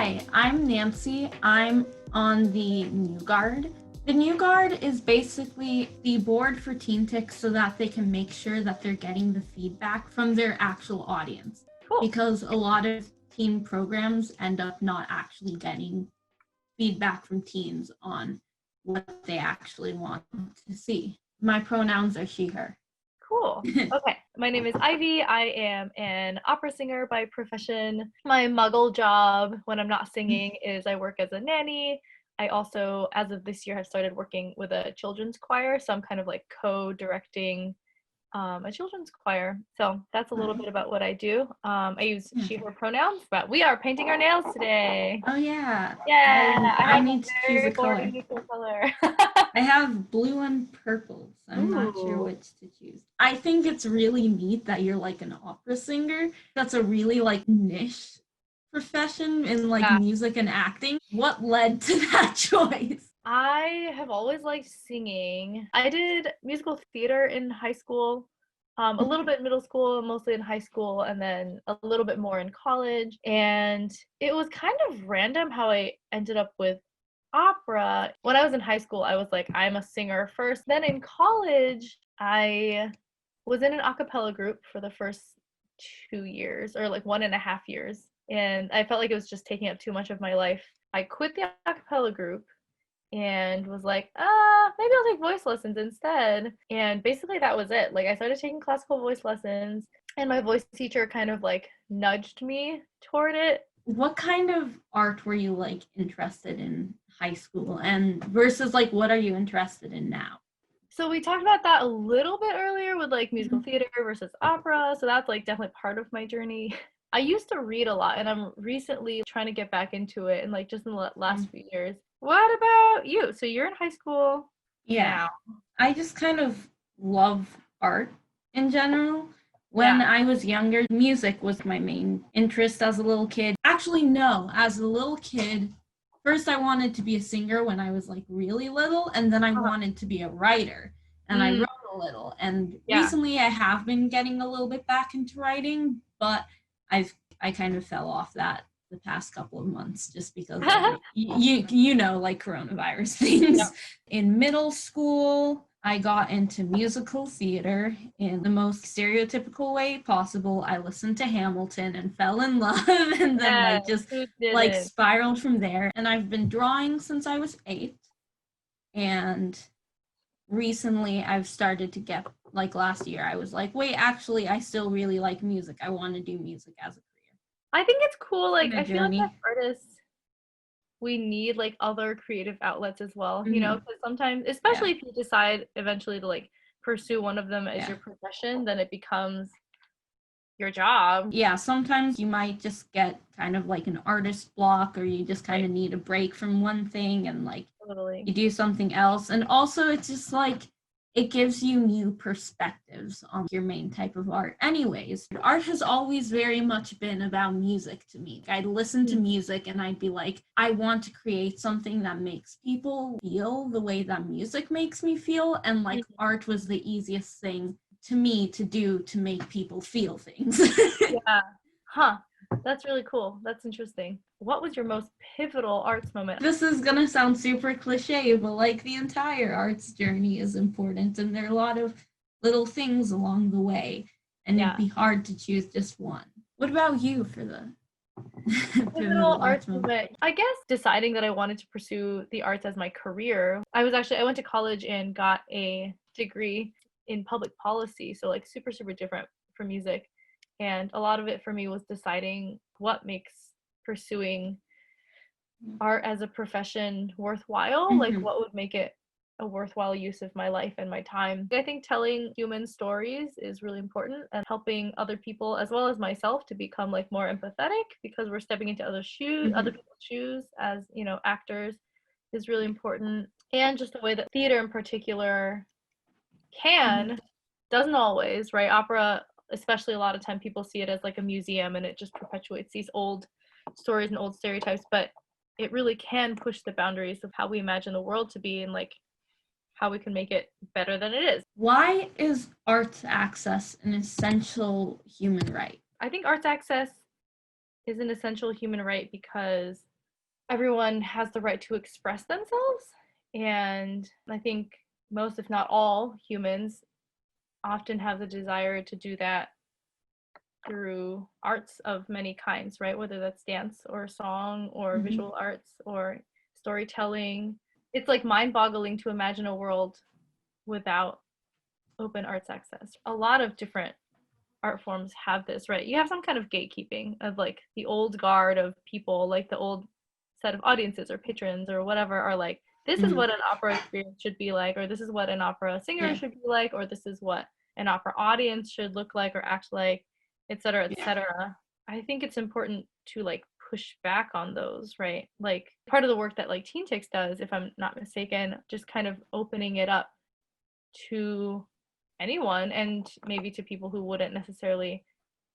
Hi, I'm Nancy. I'm on the New Guard. The New Guard is basically the board for TeenTix so that they can make sure that they're getting the feedback from their actual audience. Cool. Because a lot of teen programs end up not actually getting feedback from teens on what they actually want to see. My pronouns are she, her. Cool. Okay. My name is Ivy. I am an opera singer by profession. My muggle job when I'm not singing is I work as a nanny. I also, as of this year, have started working with a children's choir. So I'm kind of like co-directing a children's choir. So that's a little bit about what I do. I use she, her pronouns, but we are painting our nails today. Oh yeah. Yeah. I need to choose a color. Neutral color. I have blue and purple, so I'm not sure which to choose. I think it's really neat that you're like an opera singer. That's a really like niche profession in like music and acting. What led to that choice? I have always liked singing. I did musical theater in high school, a little bit in middle school, mostly in high school, and then a little bit more in college. And it was kind of random how I ended up with opera. When I was in high school, I was like, I'm a singer first. Then in college, I was in an a cappella group for the first 2 years, or like 1.5 years. And I felt like it was just taking up too much of my life. I quit the a cappella group and was like, maybe I'll take voice lessons instead. And basically that was it. Like I started taking classical voice lessons and my voice teacher kind of like nudged me toward it. What kind of art were you like interested in high school and versus like what are you interested in now? So we talked about that a little bit earlier with like musical theater versus opera. So that's like definitely part of my journey. I used to read a lot and I'm recently trying to get back into it and like just in the last few years. What about you? So you're in high school now. I just kind of love art in general. When I was younger, music was my main interest as a little kid. Actually, no, as a little kid, first I wanted to be a singer when I was like really little, and then I wanted to be a writer. And I wrote a little. And recently I have been getting a little bit back into writing, but I kind of fell off that the past couple of months just because you know, like coronavirus things. In middle school, I got into musical theater in the most stereotypical way possible. I listened to Hamilton and fell in love and then like just like spiraled from there. And I've been drawing since I was 8. And recently I've started to get like last year I was like, wait, actually I still really like music. I want to do music as a career. I think it's cool. Like I feel like as artists, we need like other creative outlets as well, you know, because sometimes, especially if you decide eventually to like pursue one of them as your profession, then it becomes your job. Yeah, sometimes you might just get kind of like an artist block or you just kind of need a break from one thing and like you do something else. And also it's just like it gives you new perspectives on your main type of art. Anyways, art has always very much been about music to me. I'd listen to music and I'd be like, I want to create something that makes people feel the way that music makes me feel. And like art was the easiest thing to me to do to make people feel things. That's really cool. That's interesting. What was your most pivotal arts moment? This is gonna sound super cliche, but like the entire arts journey is important and there are a lot of little things along the way and it'd be hard to choose just one. What about you for the pivotal arts moment? I guess deciding that I wanted to pursue the arts as my career. I went to college and got a degree in public policy, so like super different from music. And a lot of it for me was deciding what makes pursuing art as a profession worthwhile, like what would make it a worthwhile use of my life and my time. I think telling human stories is really important and helping other people as well as myself to become like more empathetic because we're stepping into other people's shoes as, you know, actors is really important. And just the way that theater in particular doesn't always, right? Opera, especially, a lot of time people see it as like a museum and it just perpetuates these old stories and old stereotypes, but it really can push the boundaries of how we imagine the world to be and like how we can make it better than it is. Why is arts access an essential human right? I think arts access is an essential human right because everyone has the right to express themselves. And I think most, if not all, humans often have the desire to do that through arts of many kinds, right? Whether that's dance or song or visual arts or storytelling. It's like mind-boggling to imagine a world without open arts access. A lot of different art forms have this, right? You have some kind of gatekeeping of like the old guard of people, like the old set of audiences or patrons or whatever are like, this is what an opera experience should be like, or this is what an opera singer should be like, or this is what an opera audience should look like or act like, etc., etc. I think it's important to like push back on those, right? Like part of the work that like TeenTix does, if I'm not mistaken, just kind of opening it up to anyone, and maybe to people who wouldn't necessarily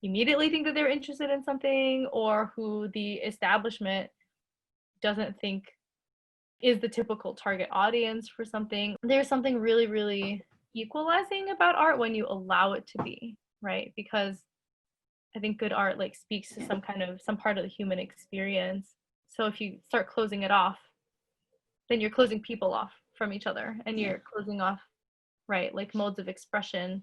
immediately think that they're interested in something, or who the establishment doesn't think is the typical target audience for something. There's something really, really equalizing about art when you allow it to be, right? Because I think good art like speaks to some part of the human experience. So if you start closing it off, then you're closing people off from each other, and you're closing off, right, like modes of expression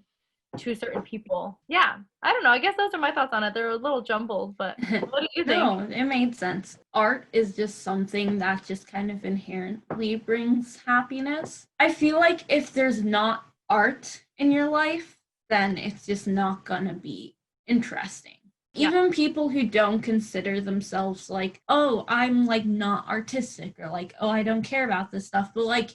to certain people. Yeah, I don't know. I guess those are my thoughts on it. They're a little jumbled, but what do you think? No, it made sense. Art is just something that just kind of inherently brings happiness. I feel like if there's not art in your life, then it's just not gonna be interesting. Even people who don't consider themselves like, oh, I'm like not artistic, or like, oh, I don't care about this stuff, but like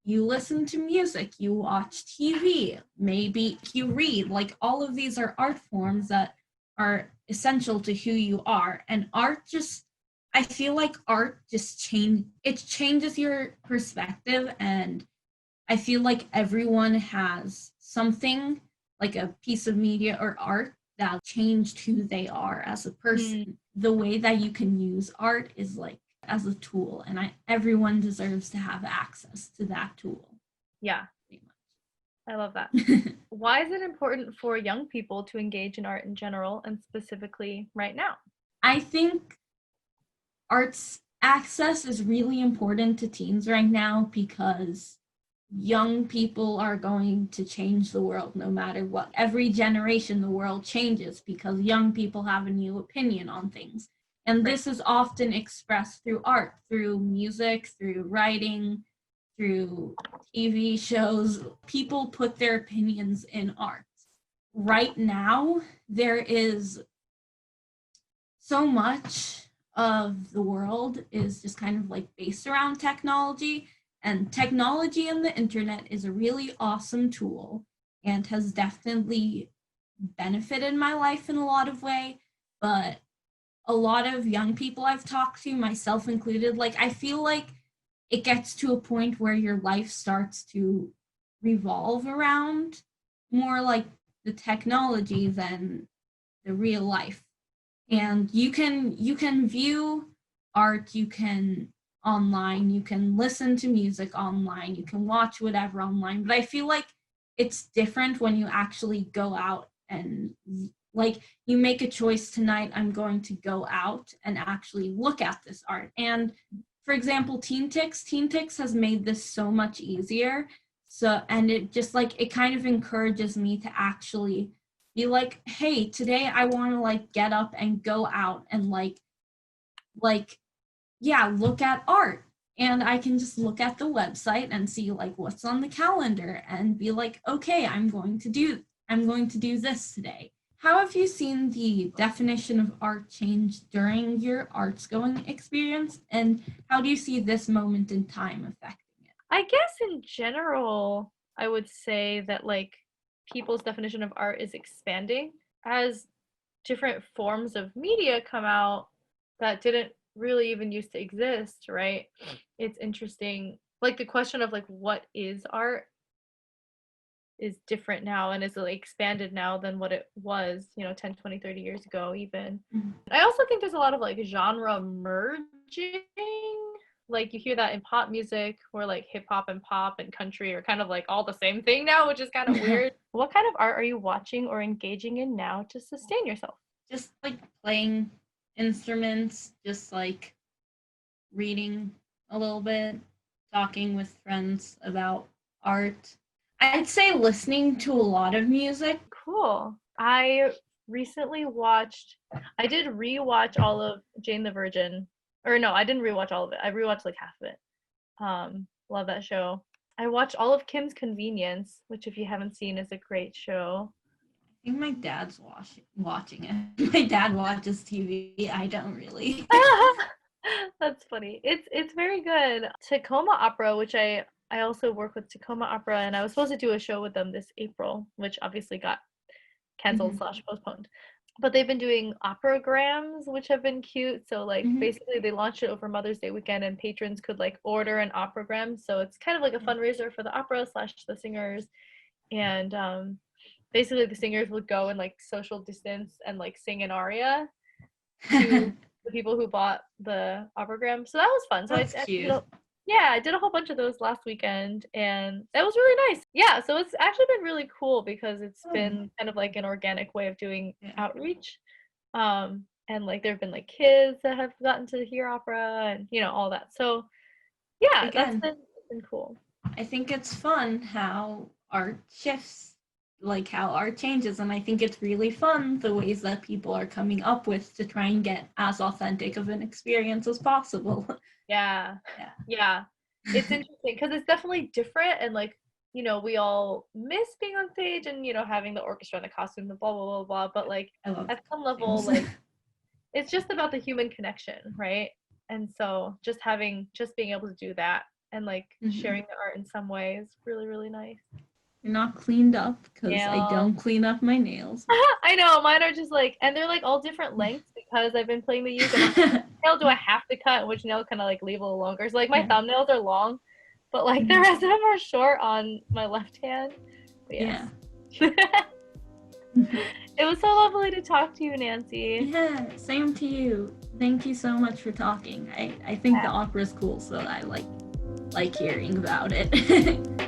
you listen to music, you watch TV, maybe you read, like all of these are art forms that are essential to who you are. And art just, I feel like art just changes your perspective. And I feel like everyone has something, like a piece of media or art, that changed who they are as a person. The way that you can use art is like as a tool, and everyone deserves to have access to that tool. Yeah, I love that. Why is it important for young people to engage in art in general, and specifically right now? I think arts access is really important to teens right now, because young people are going to change the world no matter what. Every generation, the world changes because young people have a new opinion on things. And this is often expressed through art, through music, through writing, through TV shows. People put their opinions in art. Right now, there is so much of the world is just kind of like based around technology. And technology and the internet is a really awesome tool and has definitely benefited my life in a lot of ways. But a lot of young people I've talked to, myself included, like I feel like it gets to a point where your life starts to revolve around more like the technology than the real life. And you can view art, you can online, you can listen to music online, you can watch whatever online, but I feel like it's different when you actually go out and like you make a choice tonight, I'm going to go out and actually look at this art. And for example, TeenTix has made this so much easier. So, and it just like, it kind of encourages me to actually be like, hey, today I want to like get up and go out and like look at art. And I can just look at the website and see like what's on the calendar and be like, okay, I'm going to do this today. How have you seen the definition of art change during your arts going experience, and how do you see this moment in time affecting it? I guess in general, I would say that like people's definition of art is expanding as different forms of media come out that didn't really even used to exist, right? It's interesting. Like the question of like what is art is different now, and is like expanded now than what it was, 10, 20, 30 years ago even. I also think there's a lot of like genre merging. Like you hear that in pop music, where like hip hop and pop and country are kind of like all the same thing now, which is kind of weird. What kind of art are you watching or engaging in now to sustain yourself? Just like playing instruments, just like reading a little bit, talking with friends about art. I'd say listening to a lot of music. Cool. I did rewatch all of Jane the Virgin. Or no, I didn't rewatch all of it. I rewatched like half of it. Love that show. I watched all of Kim's Convenience, which if you haven't seen is a great show. I think my dad's watching it. My dad watches TV. I don't really. That's funny. It's very good. Tacoma Opera, which I also work with Tacoma Opera, and I was supposed to do a show with them this April, which obviously got canceled / postponed. But they've been doing operagrams, which have been cute. So like basically they launched it over Mother's Day weekend, and patrons could like order an operagram. So it's kind of like a fundraiser for the opera / the singers. And basically the singers would go and like social distance and like sing an aria to the people who bought the operagram. So that was fun. So That's cute. I did a whole bunch of those last weekend, and that was really nice. Yeah, so it's actually been really cool because it's been kind of like an organic way of doing outreach. And like there have been like kids that have gotten to hear opera and all that. So yeah, that's been cool. I think it's fun how art shifts, like how art changes, and I think it's really fun the ways that people are coming up with to try and get as authentic of an experience as possible. Yeah. It's interesting because it's definitely different, and like we all miss being on stage and having the orchestra and the costumes and blah blah blah blah. But like at some level, like it's just about the human connection, right? And so just being able to do that and like sharing the art in some way is really, really nice. You're not cleaned up because I don't clean up my nails. I know, mine are just like, and they're like all different lengths because I've been playing the uke. And which nail do I have to cut, and which nail can I like leave a little longer? So like my thumbnails are long, but like the rest of them are short on my left hand. But yeah. It was so lovely to talk to you, Nancy. Yeah, same to you. Thank you so much for talking. I think the opera's cool, so I like hearing about it.